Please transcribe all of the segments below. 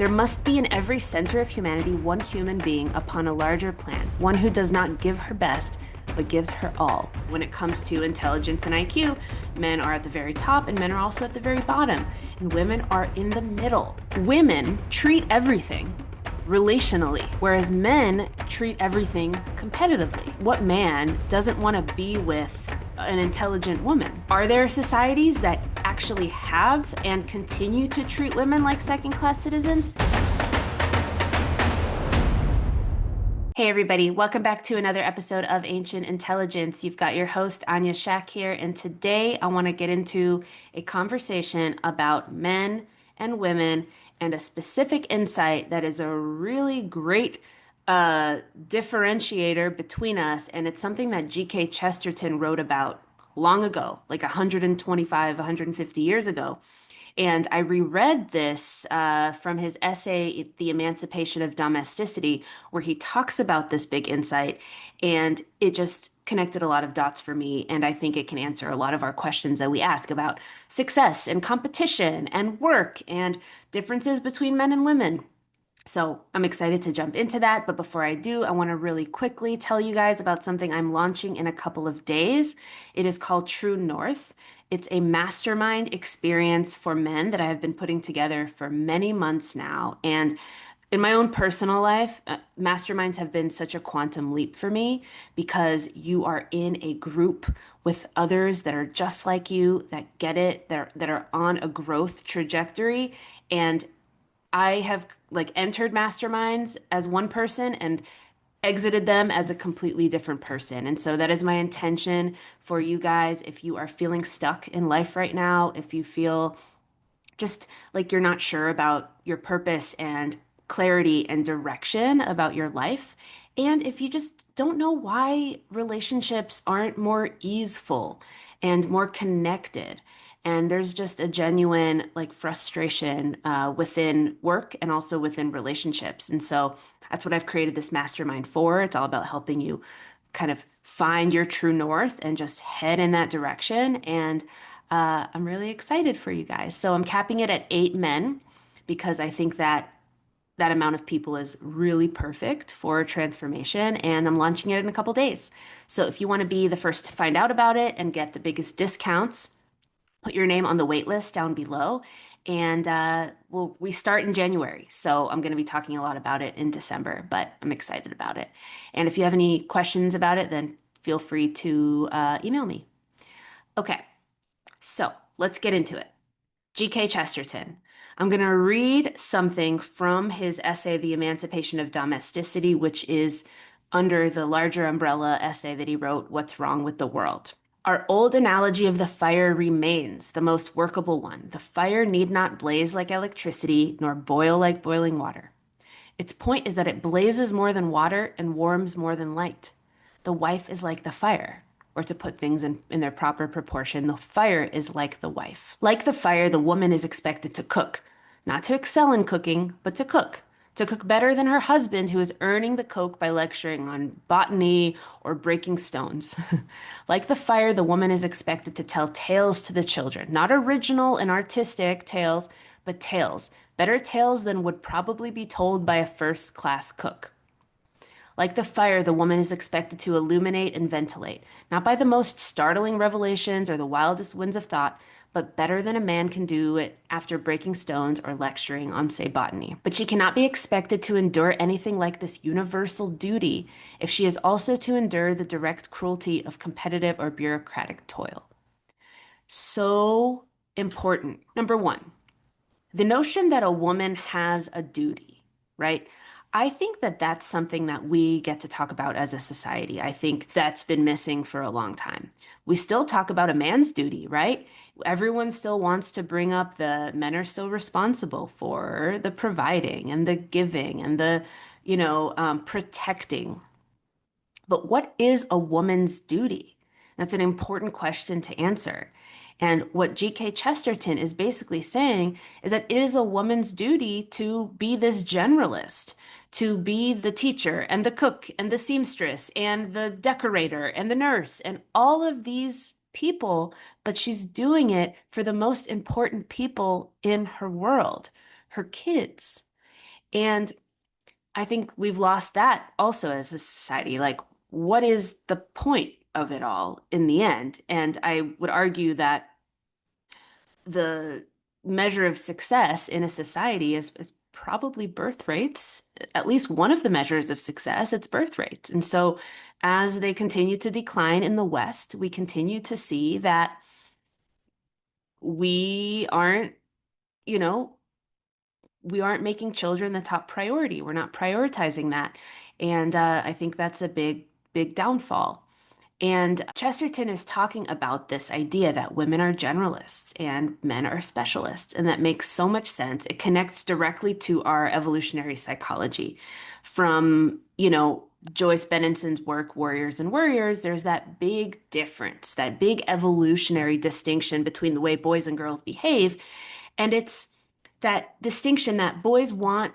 There must be in every center of humanity one human being upon a larger plan, one who does not give her best, but gives her all. When it comes to intelligence and IQ, men are at the very top and men are also at the very bottom, and women are in the middle. Women treat everything relationally, whereas men treat everything competitively. What man doesn't want to be with an intelligent woman? Are there societies that actually have and continue to treat women like second-class citizens? Hey everybody, welcome back to another episode of Ancient Intelligence. You've got your host Anya Shack here, and today I want to get into a conversation about men and women and a specific insight that is a really great differentiator between us, and it's something that G.K. Chesterton wrote about long ago, like 125, 150 years ago. And I reread this from his essay, The Emancipation of Domesticity, where he talks about this big insight. And it just connected a lot of dots for me. And I think it can answer a lot of our questions that we ask about success and competition and work and differences between men and women. So I'm excited to jump into that. But before I do, I want to really quickly tell you guys about something I'm launching in a couple of days. It is called True North. It's a mastermind experience for men that I have been putting together for many months now. And in my own personal life, masterminds have been such a quantum leap for me because you are in a group with others that are just like you, that get it, that are on a growth trajectory. And I have like entered masterminds as one person and exited them as a completely different person. And so that is my intention for you guys. If you are feeling stuck in life right now, if you feel just like you're not sure about your purpose and clarity and direction about your life, and if you just don't know why relationships aren't more easeful and more connected, and there's just a genuine like frustration within work and also within relationships. And so that's what I've created this mastermind for. It's all about helping you kind of find your true north and just head in that direction. And I'm really excited for you guys. So I'm capping it at 8 men because I think that that amount of people is really perfect for transformation. And I'm launching it in a couple days. So if you want to be the first to find out about it and get the biggest discounts, put your name on the wait list down below. And we start in January. So I'm going to be talking a lot about it in December, but I'm excited about it. And if you have any questions about it, then feel free to email me. Okay, so let's get into it. G.K. Chesterton. I'm going to read something from his essay, The Emancipation of Domesticity, which is under the larger umbrella essay that he wrote, What's Wrong with the World? Our old analogy of the fire remains the most workable one. The fire need not blaze like electricity, nor boil like boiling water. Its point is that it blazes more than water and warms more than light. The wife is like the fire. Or to put things in their proper proportion, the fire is like the wife. Like the fire, the woman is expected to cook. Not to excel in cooking, but to cook. To cook better than her husband, who is earning the coke by lecturing on botany or breaking stones. Like the fire, the woman is expected to tell tales to the children. Not original and artistic tales, but tales. Better tales than would probably be told by a first-class cook. Like the fire, the woman is expected to illuminate and ventilate, not by the most startling revelations or the wildest winds of thought, but better than a man can do it after breaking stones or lecturing on, say, botany. But she cannot be expected to endure anything like this universal duty if she is also to endure the direct cruelty of competitive or bureaucratic toil. So important. Number one, the notion that a woman has a duty, right? I think that that's something that we get to talk about as a society. I think that's been missing for a long time. We still talk about a man's duty, right? Everyone still wants to bring up the men are still responsible for the providing and the giving and the, protecting. But what is a woman's duty? That's an important question to answer. And what G.K. Chesterton is basically saying is that it is a woman's duty to be this generalist, to be the teacher and the cook and the seamstress and the decorator and the nurse and all of these people, but she's doing it for the most important people in her world, her kids. And I think we've lost that also as a society. Like, what is the point of it all in the end? And I would argue that the measure of success in a society is probably birth rates. At least one of the measures of success, it's birth rates. And so as they continue to decline in the West, we continue to see that we aren't, you know, we aren't making children the top priority. We're not prioritizing that. And I think that's a big, big downfall. And Chesterton is talking about this idea that women are generalists and men are specialists. And that makes so much sense. It connects directly to our evolutionary psychology. From, Joyce Benenson's work, Warriors and Worriers, there's that big difference, that big evolutionary distinction between the way boys and girls behave. And it's that distinction that boys want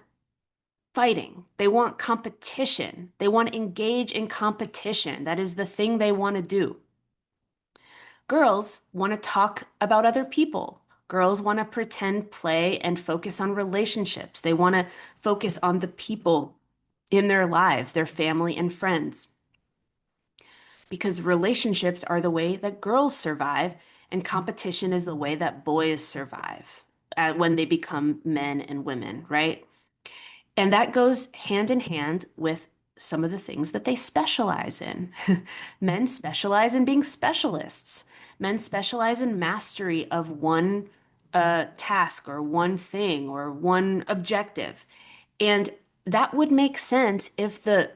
fighting. They want competition. They want to engage in competition. That is the thing they want to do. Girls want to talk about other people. Girls want to pretend, play, and focus on relationships. They want to focus on the people in their lives, their family and friends. Because relationships are the way that girls survive, and competition is the way that boys survive when they become men and women, right? And that goes hand in hand with some of the things that they specialize in. Men specialize in being specialists. Men specialize in mastery of one task or one thing or one objective. And that would make sense if the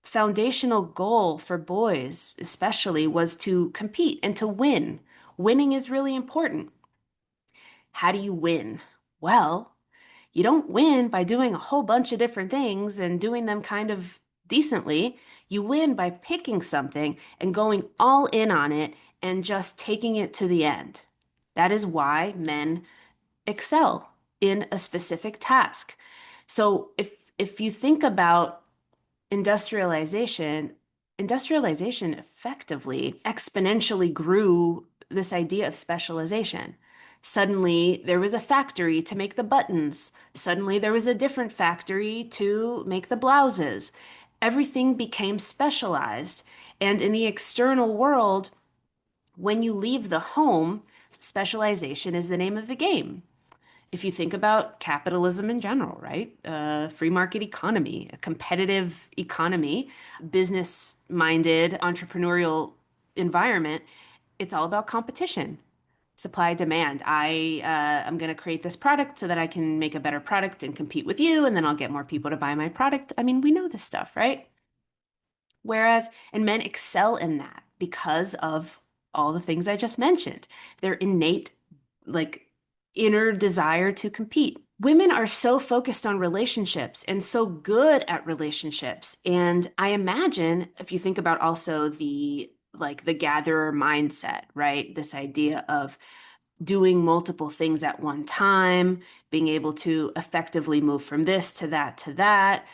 foundational goal for boys, especially, was to compete and to win. Winning is really important. How do you win? Well, you don't win by doing a whole bunch of different things and doing them kind of decently. You win by picking something and going all in on it and just taking it to the end. That is why men excel in a specific task. So if you think about industrialization, industrialization effectively exponentially grew this idea of specialization. Suddenly, there was a factory to make the buttons. Suddenly, there was a different factory to make the blouses. Everything became specialized. And in the external world, when you leave the home, specialization is the name of the game. If you think about capitalism in general, right? Free market economy, a competitive economy, business-minded entrepreneurial environment, it's all about competition, supply demand. I'm going to create this product so that I can make a better product and compete with you, and then I'll get more people to buy my product. I mean, we know this stuff, right? Whereas, and men excel in that because of all the things I just mentioned. Their innate, like, inner desire to compete. Women are so focused on relationships and so good at relationships. And I imagine if you think about also the gatherer mindset, right? This idea of doing multiple things at one time, being able to effectively move from this to that,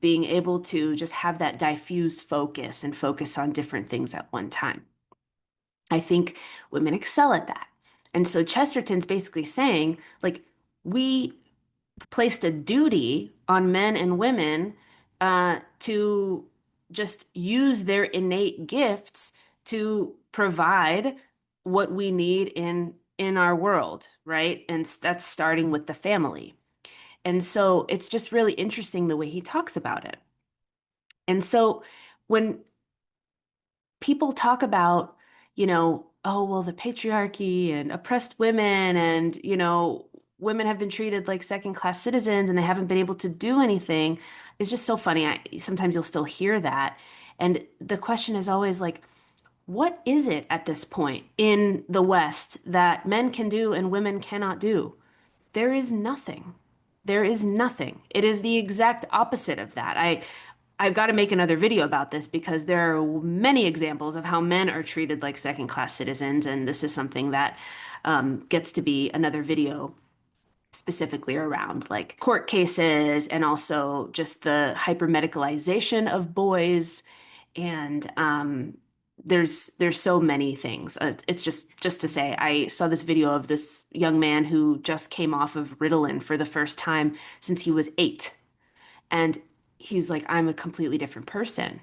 being able to just have that diffuse focus and focus on different things at one time. I think women excel at that. And so Chesterton's basically saying, like, we placed a duty on men and women to just use their innate gifts to provide what we need in our world, right? And that's starting with the family. And so it's just really interesting the way he talks about it. And so when people talk about, oh, well, the patriarchy and oppressed women and, women have been treated like second-class citizens and they haven't been able to do anything. It's just so funny. Sometimes you'll still hear that. And the question is always like, what is it at this point in the West that men can do and women cannot do? There is nothing. There is nothing. It is the exact opposite of that. I've got to make another video about this because there are many examples of how men are treated like second-class citizens, and this is something that gets to be another video specifically around like court cases and also just the hypermedicalization of boys and there's so many things. It's just to say, I saw this video of this young man who just came off of Ritalin for the first time since he was 8, and he's like, I'm a completely different person.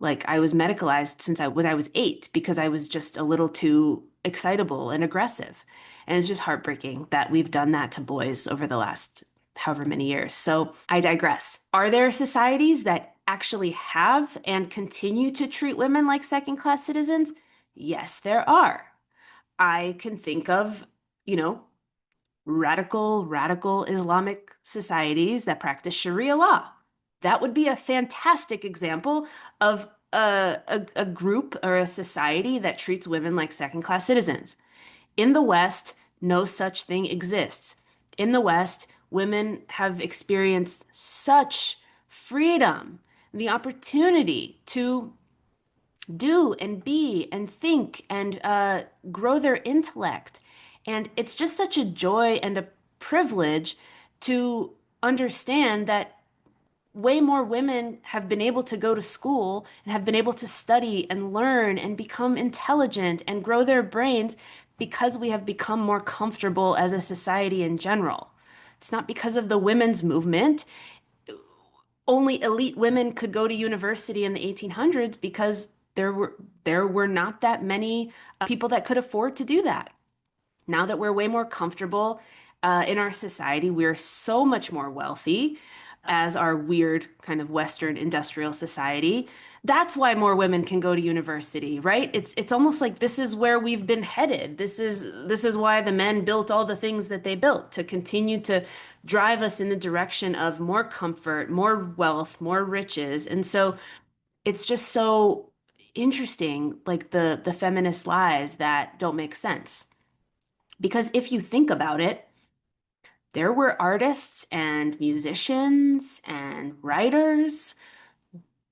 Like I was medicalized since I was 8 because I was just a little too excitable and aggressive. And it's just heartbreaking that we've done that to boys over the last however many years. So I digress. Are there societies that actually have and continue to treat women like second-class citizens? Yes, there are. I can think of, you know, radical Islamic societies that practice Sharia law. That would be a fantastic example of a group or a society that treats women like second-class citizens. In the West, no such thing exists. In the West, women have experienced such freedom, the opportunity to do and be and think and grow their intellect. And it's just such a joy and a privilege to understand that way more women have been able to go to school and have been able to study and learn and become intelligent and grow their brains because we have become more comfortable as a society in general. It's not because of the women's movement. Only elite women could go to university in the 1800s because there were not that many people that could afford to do that. Now that we're way more comfortable in our society, we're so much more wealthy as our weird kind of Western industrial society. That's why more women can go to university, right? It's almost like this is where we've been headed. This is why the men built all the things that they built to continue to drive us in the direction of more comfort, more wealth, more riches. And so it's just so interesting, like the feminist lies that don't make sense. Because if you think about it, there were artists and musicians and writers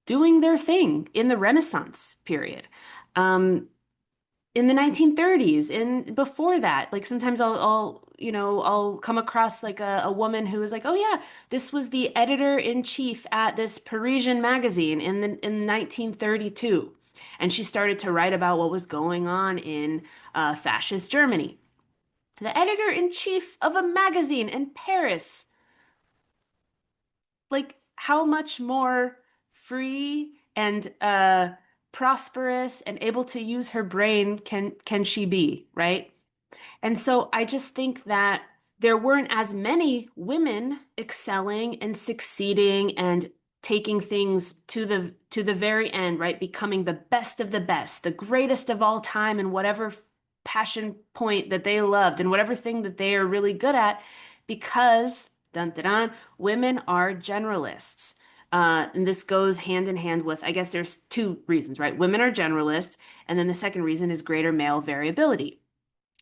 doing their thing in the Renaissance period. Um, in the 1930s and before that, like sometimes I'll come across like a woman who is like, oh yeah, this was the editor in chief at this Parisian magazine in 1932. And she started to write about what was going on in fascist Germany. The editor in chief of a magazine in Paris. Like, how much more free and prosperous and able to use her brain can she be, right? And so I just think that there weren't as many women excelling and succeeding and taking things to the very end, right? Becoming the best of the best, the greatest of all time in whatever passion point that they loved and whatever thing that they are really good at, because dun dun dun, women are generalists. And this goes hand in hand with, I guess there's two reasons, right? Women are generalists, and then the second reason is greater male variability.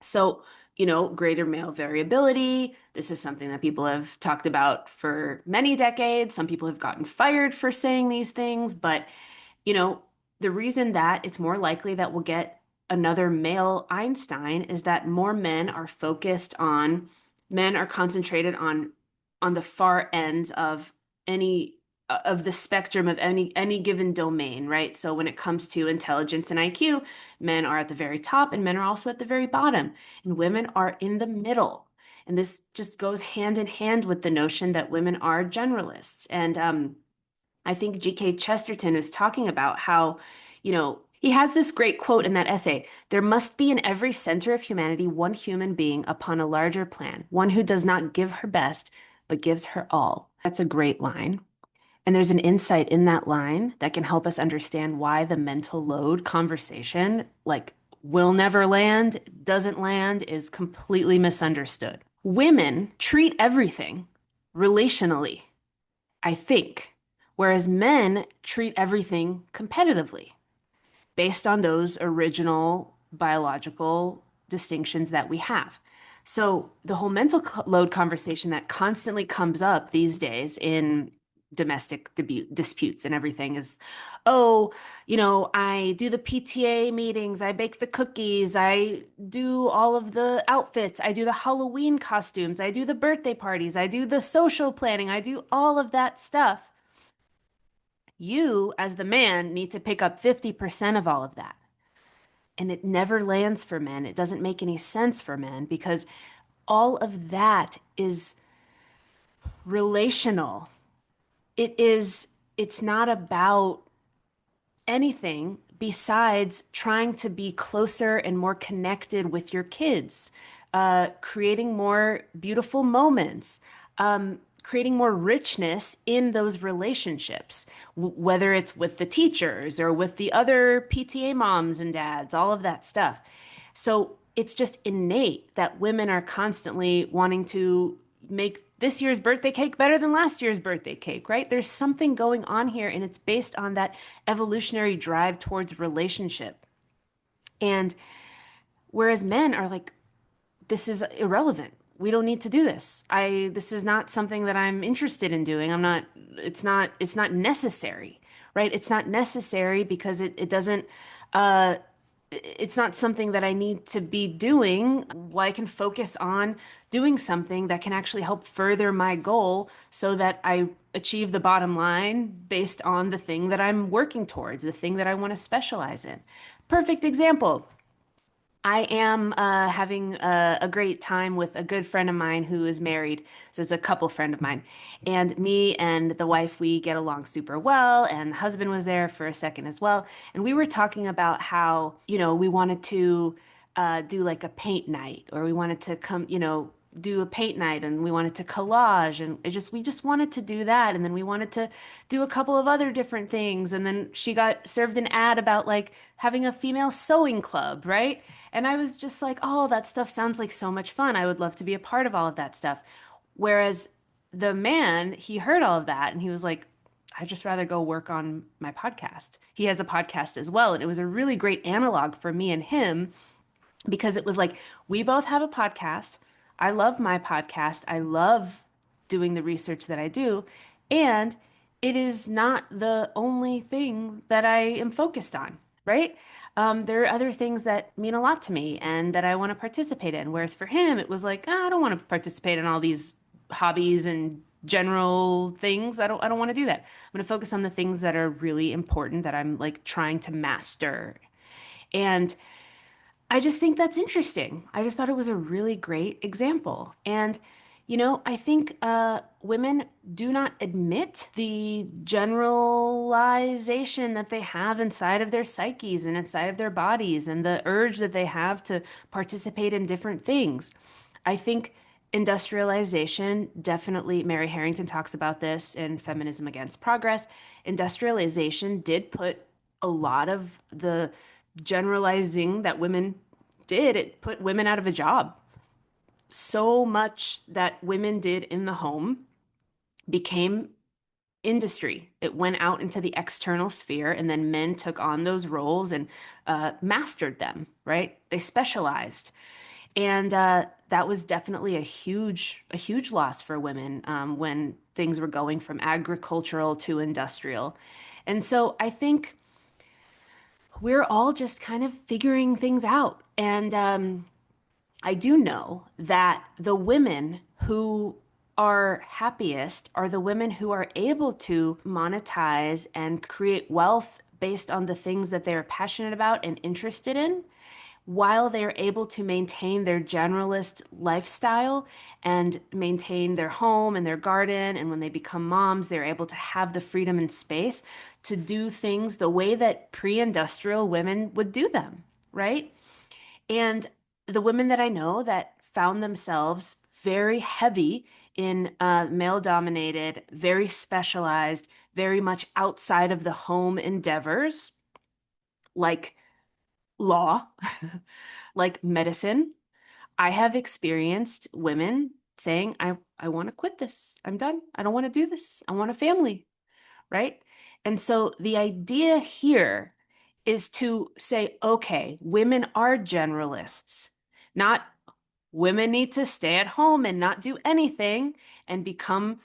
So, greater male variability. This is something that people have talked about for many decades. Some people have gotten fired for saying these things, but, you know, the reason that it's more likely that we'll get another male Einstein is that more men are concentrated on the far ends of any of the spectrum of any given domain, right? So when it comes to intelligence and IQ, men are at the very top and men are also at the very bottom, and women are in the middle. And this just goes hand in hand with the notion that women are generalists. And I think G.K. Chesterton is talking about how, he has this great quote in that essay: there must be in every center of humanity one human being upon a larger plan, one who does not give her best, but gives her all. That's a great line. And there's an insight in that line that can help us understand why the mental load conversation, like will never land, doesn't land, is completely misunderstood. Women treat everything relationally, I think, whereas men treat everything competitively based on those original biological distinctions that we have. So the whole mental load conversation that constantly comes up these days in domestic disputes and everything is, oh, I do the PTA meetings, I bake the cookies, I do all of the outfits, I do the Halloween costumes, I do the birthday parties, I do the social planning, I do all of that stuff. You, as the man, need to pick up 50% of all of that. and it never lands for men. It doesn't make any sense for men because all of that is relational. It's not about anything besides trying to be closer and more connected with your kids, creating more beautiful moments, creating more richness in those relationships, whether it's with the teachers or with the other PTA moms and dads, all of that stuff. So it's just innate that women are constantly wanting to make this year's birthday cake better than last year's birthday cake, right? There's something going on here, and it's based on that evolutionary drive towards relationship. And whereas men are like, this is irrelevant. We don't need to do this. This is not something that I'm interested in doing. It's not necessary, right? It's not necessary because it doesn't, it's not something that I need to be doing. Well, I can focus on doing something that can actually help further my goal so that I achieve the bottom line based on the thing that I'm working towards, the thing that I want to specialize in. Perfect example. I am having a great time with a good friend of mine who is married. So it's a couple friend of mine. And me and the wife, we get along super well. And the husband was there for a second as well. And we were talking about how, we wanted to do like a paint night, or we wanted to come, do a paint night, and we wanted to collage, and we just wanted to do that. And then we wanted to do a couple of other different things. And then she got served an ad about like having a female sewing club, right? And I was just like, oh, that stuff sounds like so much fun. I would love to be a part of all of that stuff. Whereas the man, he heard all of that and he was like, I'd just rather go work on my podcast. He has a podcast as well. And it was a really great analog for me and him because it was like, we both have a podcast. I love my podcast. I love doing the research that I do. And it is not the only thing that I am focused on, right? There are other things that mean a lot to me and that I want to participate in. Whereas for him, it was like, I don't want to participate in all these hobbies and general things. I don't want to do that. I'm going to focus on the things that are really important that I'm like trying to master. And I just think that's interesting. I just thought it was a really great example. And, I think women do not admit the generalization that they have inside of their psyches and inside of their bodies and the urge that they have to participate in different things. I think industrialization, definitely, Mary Harrington talks about this in Feminism Against Progress. Industrialization did put a lot of the generalizing that women did. It put women out of a job. So much that women did in the home became industry. It went out into the external sphere, and then men took on those roles and mastered them, right? They specialized. And that was definitely a huge loss for women when things were going from agricultural to industrial. And so I think we're all just kind of figuring things out. And I do know that the women who are happiest are the women who are able to monetize and create wealth based on the things that they're passionate about and interested in, while they are able to maintain their generalist lifestyle and maintain their home and their garden. And when they become moms, they're able to have the freedom and space to do things the way that pre-industrial women would do them, right? And the women that I know that found themselves very heavy in male dominated, very specialized, very much outside of the home endeavors, like law, like medicine. I have experienced women saying, I want to quit this. I'm done. I don't want to do this. I want a family, right? And so the idea here is to say, okay, women are generalists, not women need to stay at home and not do anything and become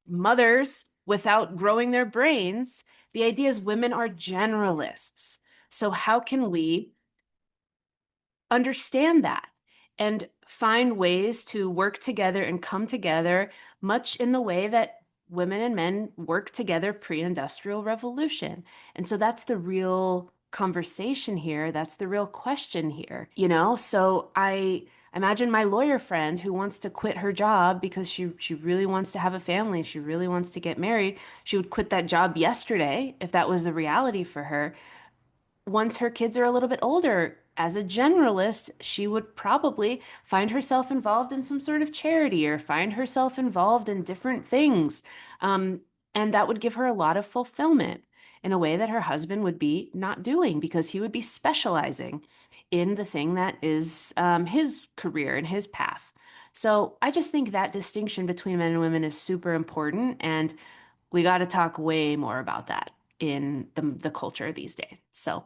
mothers without growing their brains. The idea is women are generalists. So how can we understand that and find ways to work together and come together, much in the way that women and men work together pre-industrial revolution? And so that's the real conversation here. That's the real question here, you know? So I imagine my lawyer friend who wants to quit her job because she really wants to have a family, she really wants to get married. She would quit that job yesterday if that was the reality for her. Once her kids are a little bit older, as a generalist, she would probably find herself involved in some sort of charity or find herself involved in different things. Um, and that would give her a lot of fulfillment in a way that her husband would be not doing because he would be specializing in the thing that is his career and his path. So I just think that distinction between men and women is super important. And we got to talk way more about that in the culture these days. So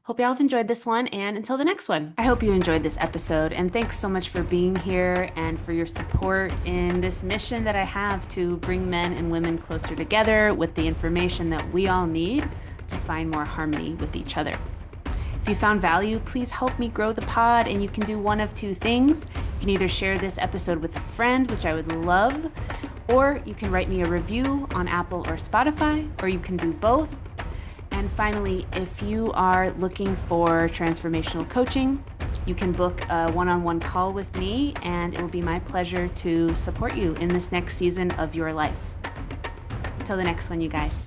hope y'all have enjoyed this one, and until the next one. I hope you enjoyed this episode, and thanks so much for being here and for your support in this mission that I have to bring men and women closer together with the information that we all need to find more harmony with each other. If you found value, please help me grow the pod, and you can do one of two things. You can either share this episode with a friend, which I would love, or you can write me a review on Apple or Spotify, or you can do both. And finally, if you are looking for transformational coaching, you can book a one-on-one call with me, and it will be my pleasure to support you in this next season of your life. Till the next one, you guys.